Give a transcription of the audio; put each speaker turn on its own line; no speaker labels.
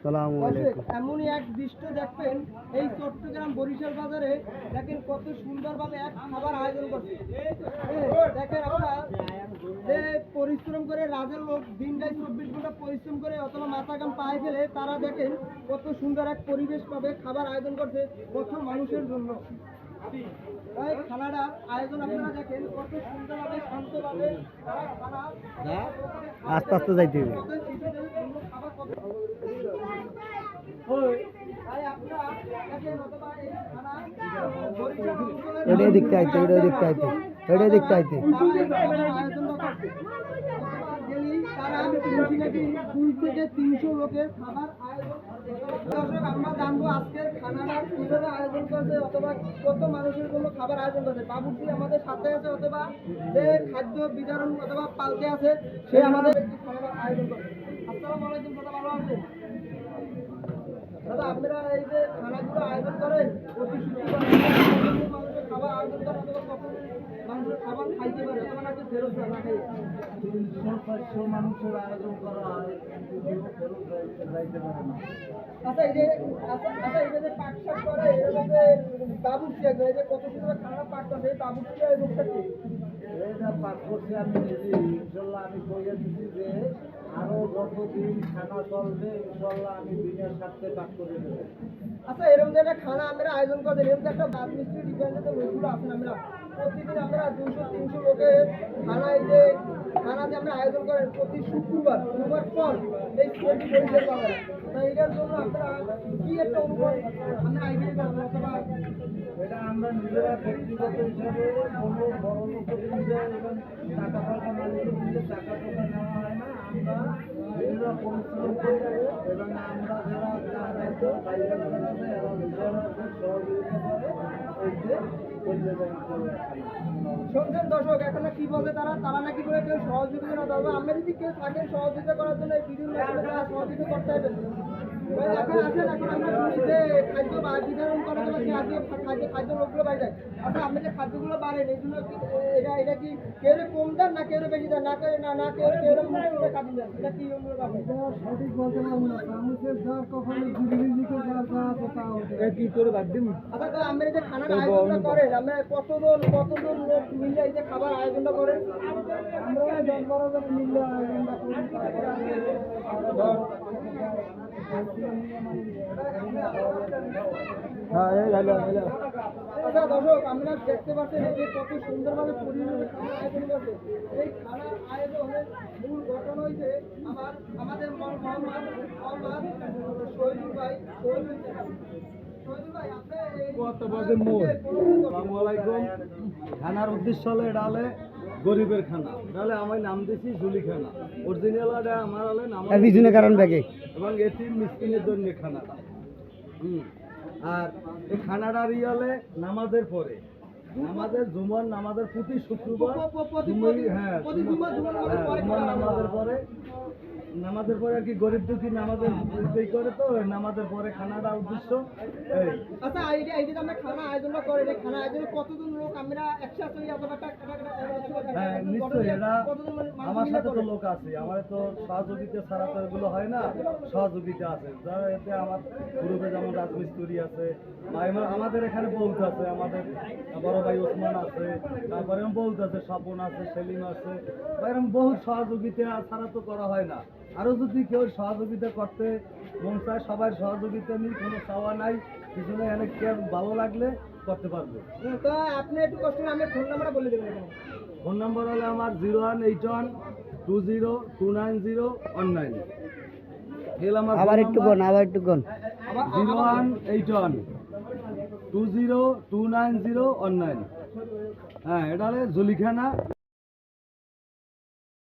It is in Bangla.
আসসালামু আলাইকুম।
এমনই এক দৃশ্য দেখবেন এই চট্টগ্রাম বরিশাল বাজারে, দেখেন কত সুন্দরভাবে এক খাবার আয়োজন করছে। দেখেন আপনারা যে পরিশ্রম করে রাজের লোক দিন রাত 24 ঘন্টা পরিশ্রম করে অথবা মাথা কাম পায়ে ফেলে, তারা দেখেন কত সুন্দর এক পরিবেশ পাবে খাবার আয়োজন করছে কত মানুষের জন্য। তাই খানাটার আয়োজন আপনারা দেখেন কত সুন্দরভাবে শান্তভাবে তারা খানা
আস্তে আস্তে যাইতে হবে। এটাই দেখতে আইতে, এটাই দেখতে আইতে, এটাই দেখতে আইতে। দুই থেকে 300 লোকের খাবার আয়োজন। দর্শক, আমরা জানবো আজকের খানাটা কিভাবে আয়োজন করছে অথবা কত মানুষের জন্য খাবার আয়োজন করছে। বাবুর্চি আমাদের সাথে আছে অথবা যে খাদ্য বিতরণ অথবা পাল্টে আছে, সে আমাদের খাবার আয়োজন করছে। আসসালামু আলাইকুম, দাদা ভালো আছেন? দাদা, আপনারা এই যে খানাগুলো আয়োজন করেন প্রতি শুক্রবার মানুষের খাবার আয়োজন করেন অথবা কখন মানুষের খাবার খাইতে পারে অথবা নাকি ফেরত না খাই? 300-400 মানুষের আয়োজন করা হয়,
আচ্ছা, এই যে পাক শাক করে এরকম যে বাবুর্চি একজন এই যে কত সুন্দর খানা পাক করে, এই বাবুর্চিটা এই লোকটা কি?
এটা পাক করছি আমি নিজে। ইনশাল্লাহ আমি কইয়া দিচ্ছি যে আরো যতদিন খানা চলবে ইনশাল্লাহ আমি দিনের সাথে পাক করে দেবো।
আচ্ছা, এরকম যে একটা খানা আমরা আয়োজন করে এরকম যে একটা বাদ মিস্ত্রি ডিপেন্ডেন্ট লোকগুলো আছেন, আমরা প্রতিদিন আমরা 200-300 লোকের খানা এই যে খানা যে আমরা আয়োজন করেন প্রতি শুক্রবার পর এই পরিষেবা বাজারে, তাই এটার জন্য আপনারা কি একটা অনুভব আমরা আইডিয়া করবো অথবা
এটা আমরা নিজেরা ব্যক্তিগত হিসাবে কোনো বড় লোকের দিলে এবং টাকা পয়সা মালিকের দিলে টাকা পয়সা নেওয়া হয় না। আমরা নিজেরা পরিশ্রম করি এবং আমরা যারা দায়িত্ব বাইরেরা যারা আছে এরা নিজেরা সহযোগিতা করে এই যে
শুনছেন দর্শক, এখন কি বলছে তারা নাকি করে কেউ সহযোগিতা না দেওয়া, আমরা যদি কেউ থাকেন সহযোগিতা করার জন্য এই ভিডিওর মাধ্যমে তারা সহযোগিতা করতে হবে। এখন আসেন, এখন আমরা শুনি যে খাদ্য বিতরণ করে খাদ্য লোকগুলো বাইরে যায়। আচ্ছা, আপনি যে খাদ্যগুলো বাড়েন এইগুলো কি এটা কি কেউ কম দেন না কেউ বেশি দেন না কেউ কাটি দেন, এটা কি সঠিক বলতে পারবো না। মানুষের যা কখনো কি করে বাদ দিন। আচ্ছা, তো আমরা যে খানার আয়োজনটা করেন, আমরা কতজন লোক মিলে এই যে খাবার আয়োজনটা করেন? আমরা 10-12 জন মিলে আয়োজনটা করি। আচ্ছা দর্শক, আমরা দেখতে পাচ্ছেন এই যে কত সুন্দরভাবে আয়োজন করছে। এই খানার আয়োজনের মূল ঘটনা হয়েছে আমাদের শহীদুল ভাই।
খানার উদ্দেশ্য হলো এটা হলে গরিবের খানা, তাহলে আমি নাম দিছি জুলি খানা। অরিজিনাল আমার হলে নাম কারণ ব্যাগে এবং এটি মিসকিনের জন্য খানাটা। আর এই খানাটার হলে নামাজের পরে আমাদের জুমার নামাজের প্রতি শুক্রবার নামাজের পরে আর কি গরিব দুঃখী নামাজের করে, তো নামাজের পরে খানাটা উদ্দেশ্য।
আচ্ছা, এই যে আমরা খানা আয়োজনটা করে খানা আয়োজনে কতজন লোক আমরা একসাথে
হ্যাঁ নিশ্চয়ই, এরা আমার সাথে তো লোক আছে, আমার তো সহযোগিতা ছাড়া তো এগুলো হয় না। সহযোগিতা আছে যারা এতে আমার গ্রুপে, যেমন রাজমিস্ত্রি আছে, আমাদের এখানে বহুত আছে, আমাদের বড় ভাই ওসমান আছে, তারপরে বহুত আছে, স্বপন আছে, সেলিম আছে, এরকম বহুত সহযোগিতা ছাড়া তো করা হয় না। আরও যদি কেউ সহযোগিতা করতে মন চায়, সবাই সহযোগিতা নিয়ে কোনো চাওয়া নাই, পিছনে অনেক কেউ ভালো লাগলে করতে পারবে।
তো আপনি একটু কষ্ট করে আমি ফোন নাম্বারটা বলে দেবেন।
ফোন নাম্বার হলো আমার 01812029019। আবার একটু কোন 01812029019। হ্যাঁ, এটা হলে জলিখানা।